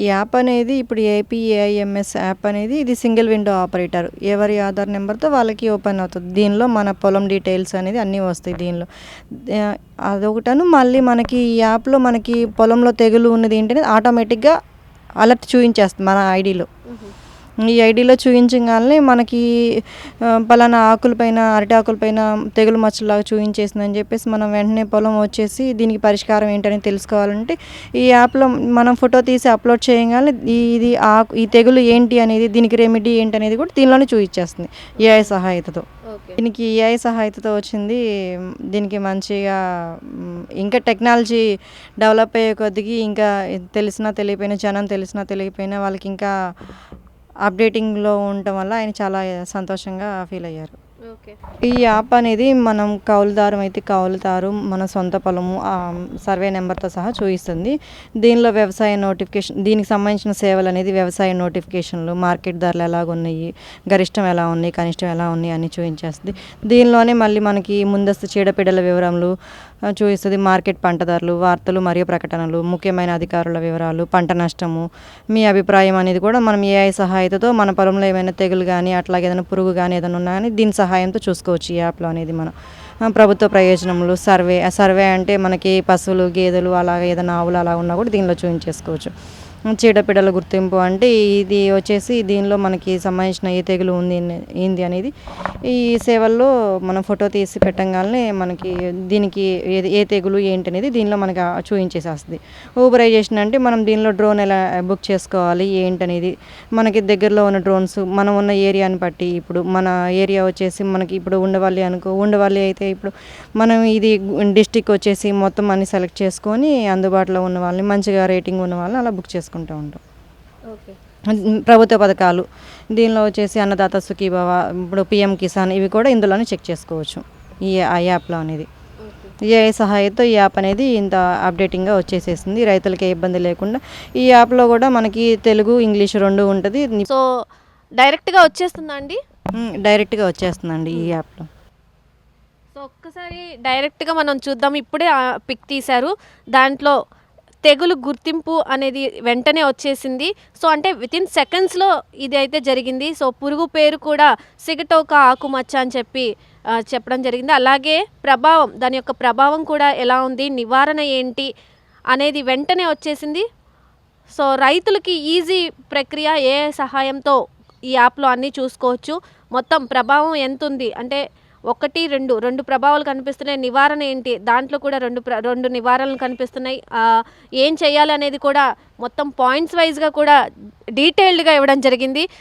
ఈ యాప్ అనేది ఇప్పుడు ఏపీఏఐఎంఎస్ యాప్ అనేది ఇది సింగిల్ విండో ఆపరేటర్. ఎవరి ఆధార్ నెంబర్‌తో వాళ్ళకి ఓపెన్ అవుతది. దీనిలో మన పొలం డీటెయిల్స్ అనేది అన్నీ వస్తాయి దీనిలో. అదొకటను మళ్ళీ మనకి ఈ యాప్‌లో మనకి పొలంలో తెగులు ఉన్నది ఏంటనేది ఆటోమేటిక్‌గా అలర్ట్ చూయించేస్తుంది మన ఐడీలో. ఈ ఐడీలో చూయించంగాల్నే మనకి పలానా ఆకులపైన, అరటి ఆకులపైన తెగులు మచ్చలాగా చూయించేసిందని చెప్పేసి మనం వెంటనే పొలం వచ్చేసి దీనికి పరిష్కారం ఏంటని తెలుసుకోవాలంటే ఈ యాప్‌లో మనం ఫోటో తీసి అప్లోడ్ చేయంగానే ఇది ఈ తెగులు ఏంటి అనేది, దీనికి రెమెడీ ఏంటనేది కూడా దీనిలోనే చూయించేస్తుంది ఏఐ సహాయతతో. దీనికి ఏఐ సహాయతతో వచ్చింది. దీనికి మంచిగా ఇంకా టెక్నాలజీ డెవలప్ అయ్యే కొద్దికి ఇంకా తెలిసినా తెలియకపోయినా, జనం తెలిసినా తెలియకపోయినా వాళ్ళకి ఇంకా అప్డేటింగ్‌లో ఉండటం వల్ల ఆయన చాలా సంతోషంగా ఫీల్ అయ్యారు. ఈ యాప్ అనేది మనం కౌలుదారు అయితే కౌలుదారు, మన సొంత పొలము సర్వే నెంబర్‌తో సహా చూయిస్తుంది. దీనిలో వ్యవసాయ నోటిఫికేషన్, దీనికి సంబంధించిన సేవలు అనేది వ్యవసాయ నోటిఫికేషన్లు, మార్కెట్ ధరలు ఎలాగున్నాయి, గరిష్టం ఎలా ఉన్నాయి, కనిష్టం ఎలా ఉన్నాయి అని చూయించేస్తుంది. దీనిలోనే మళ్ళీ మనకి ముందస్తు చీడపీడల వివరములు చూయిస్తుంది. మార్కెట్ పంట ధరలు, వార్తలు మరియు ప్రకటనలు, ముఖ్యమైన అధికారుల వివరాలు, పంట నష్టము, మీ అభిప్రాయం అనేది కూడా మనం ఏఐ సహాయతతో మన పొలంలో ఏమైనా తెగులు కానీ, అట్లాగే ఏదైనా పురుగు కానీ ఏదైనా ఉన్నా కానీ దీని సహాయంతో చూసుకోవచ్చు ఈ యాప్‌లో అనేది మనం. ప్రభుత్వ ప్రయోజనములు, సర్వే అంటే మనకి పశువులు, గేదెలు అలాగే ఏదైనా ఆవులు అలా ఉన్నా కూడా దీనిలో చూయించేసుకోవచ్చు. చీడపీడల గుర్తింపు అంటే ఇది వచ్చేసి దీనిలో మనకి సంబంధించిన ఏ తెగులు ఏంది అనేది ఈ సేవల్లో మనం ఫోటో తీసి పెట్టంగానే మనకి దీనికి ఏ తెగులు ఏంటి అనేది దీనిలో మనకి చూయించేసేస్తుంది. ఊబరైజేషన్ అంటే మనం దీనిలో డ్రోన్ ఎలా బుక్ చేసుకోవాలి ఏంటనేది, మనకి దగ్గరలో ఉన్న డ్రోన్స్ మనం ఉన్న ఏరియాని బట్టి, ఇప్పుడు మన ఏరియా వచ్చేసి మనకి ఇప్పుడు ఉండవల్లి అనుకో, ఉండవల్లి అయితే ఇప్పుడు మనం ఇది డిస్టిక్ వచ్చేసి మొత్తం అన్ని సెలెక్ట్ చేసుకొని అందుబాటులో ఉన్న వాళ్ళని, మంచిగా రేటింగ్ ఉన్న వాళ్ళని అలా బుక్ చేసుకుంటూ ఉంటాం. ప్రభుత్వ పథకాలు దీనిలో వచ్చేసి అన్నదాత సుఖీభవ, ఇప్పుడు పిఎం కిసాన్ ఇవి కూడా ఇందులోనే చెక్ చేసుకోవచ్చు ఆ యాప్లో అనేది. ఏఐ సహాయంతో ఈ యాప్ అనేది ఇంత అప్డేటింగ్గా వచ్చేసేసింది. రైతులకి ఏ ఇబ్బంది లేకుండా ఈ యాప్లో కూడా మనకి తెలుగు, ఇంగ్లీష్ 2 ఉంటుంది. సో డైరెక్ట్గా వచ్చేస్తుందా అండి? డైరెక్ట్గా వచ్చేస్తుందండి ఈ యాప్లో. సో ఒక్కసారి డైరెక్ట్గా మనం చూద్దాం. ఇప్పుడే పిక్ తీశారు, దాంట్లో తెగులు గుర్తింపు అనేది వెంటనే వచ్చేసింది. సో అంటే వితిన్ సెకండ్స్లో ఇది అయితే జరిగింది. సో పురుగు పేరు కూడా సిగటోక ఆకుమచ్చ అని చెప్పడం జరిగింది. అలాగే దాని యొక్క ప్రభావం కూడా ఎలా ఉంది, నివారణ ఏంటి అనేది వెంటనే వచ్చేసింది. సో రైతులకి ఈజీ ప్రక్రియ, ఏ సహాయంతో ఈ యాప్లో అన్నీ చూసుకోవచ్చు. మొత్తం ప్రభావం ఎంత ఉంది అంటే 1, 2 ప్రభావాలు కనిపిస్తున్నాయి. నివారణ ఏంటి, దాంట్లో కూడా 2 నివారణలు కనిపిస్తున్నాయి. ఏం చేయాలనేది కూడా మొత్తం పాయింట్స్ వైజ్గా కూడా డీటెయిల్డ్గా ఇవ్వడం జరిగింది.